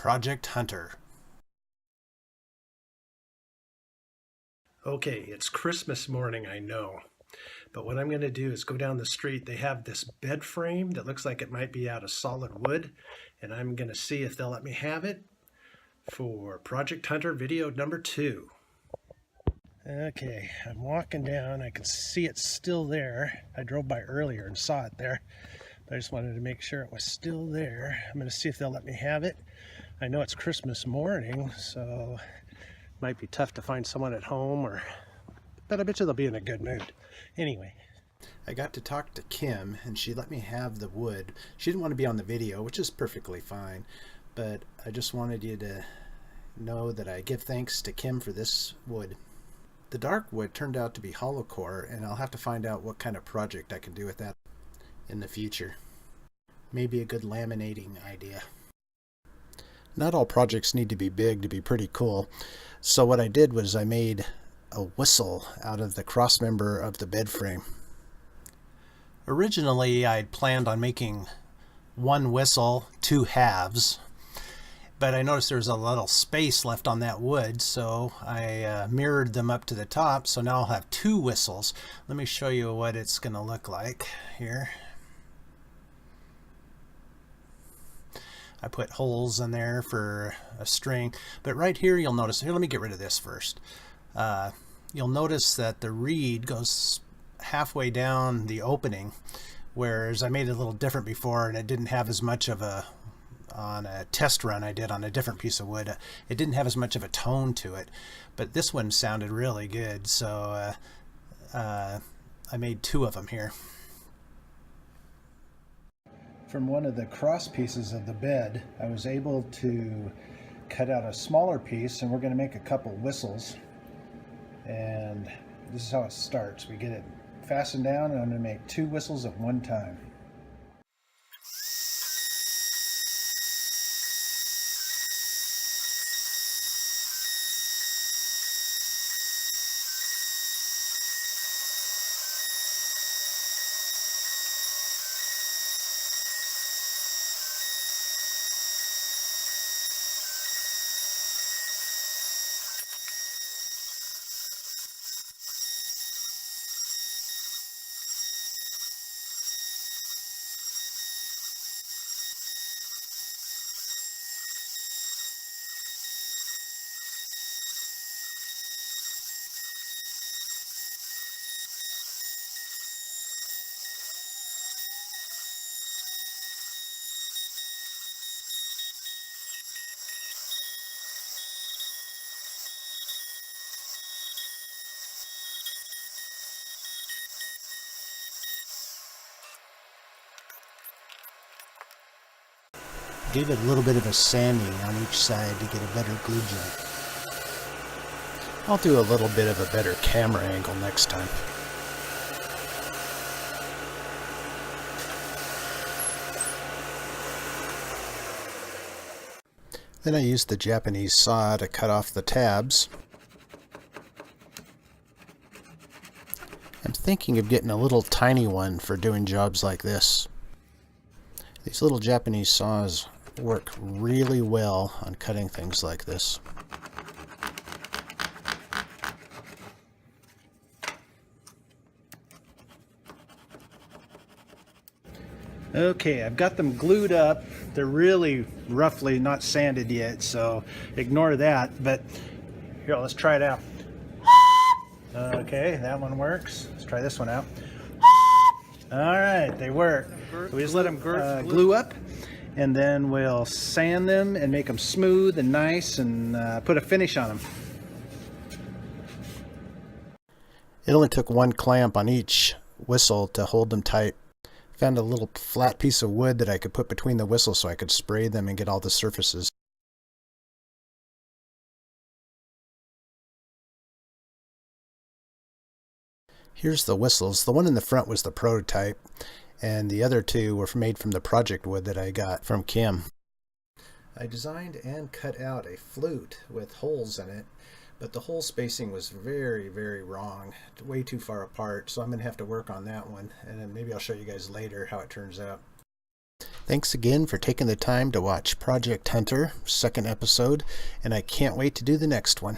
Project Hunter. Okay, it's Christmas morning, I know. But what I'm going to do is go down the street. They have this bed frame that looks like it might be out of solid wood. And I'm going to see if they'll let me have it for Project Hunter video number 2. Okay, I'm walking down. I can see it's still there. I drove by earlier and saw it there. But I just wanted to make sure it was still there. I'm going to see if they'll let me have it. I know it's Christmas morning, so it might be tough to find someone at home, but I bet you they'll be in a good mood. Anyway, I got to talk to Kim and she let me have the wood. She didn't want to be on the video, which is perfectly fine, but I just wanted you to know that I give thanks to Kim for this wood. The dark wood turned out to be hollow core, and I'll have to find out what kind of project I can do with that in the future. Maybe a good laminating idea. Not all projects need to be big to be pretty cool. So what I did was I made a whistle out of the cross member of the bed frame. Originally, I'd planned on making one whistle, 2 halves, but I noticed there was a little space left on that wood, so I mirrored them up to the top, so now I'll have 2 whistles. Let me show you what it's going to look like here. I put holes in there for a string, but right here you'll notice, here let me get rid of this first. You'll notice that the reed goes halfway down the opening, whereas I made it a little different before and it didn't have as much of a, on a test run I did on a different piece of wood, it didn't have as much of a tone to it, but this one sounded really good, so I made 2 of them here. From one of the cross pieces of the bed, I was able to cut out a smaller piece, and we're going to make a couple whistles. And this is how it starts. We get it fastened down, and I'm going to make 2 whistles at one time. Gave it a little bit of a sanding on each side to get a better glue joint. I'll do a little bit of a better camera angle next time. Then I used the Japanese saw to cut off the tabs. I'm thinking of getting a little tiny one for doing jobs like this. These little Japanese saws work really well on cutting things like this. Okay, I've got them glued up. They're really roughly not sanded yet, so ignore that. But here, let's try it out. Okay, that one works. Let's try this one out. All right, they work. So we just let them glue up, and then we'll sand them and make them smooth and nice, and put a finish on them. It only took 1 clamp on each whistle to hold them tight. Found a little flat piece of wood that I could put between the whistles so I could spray them and get all the surfaces. Here's the whistles. The one in the front was the prototype, and the other 2 were made from the project wood that I got from Kim. I designed and cut out a flute with holes in it, but the hole spacing was very, very wrong, way too far apart, so I'm going to have to work on that one, and then maybe I'll show you guys later how it turns out. Thanks again for taking the time to watch Project Hunter, second episode, and I can't wait to do the next one.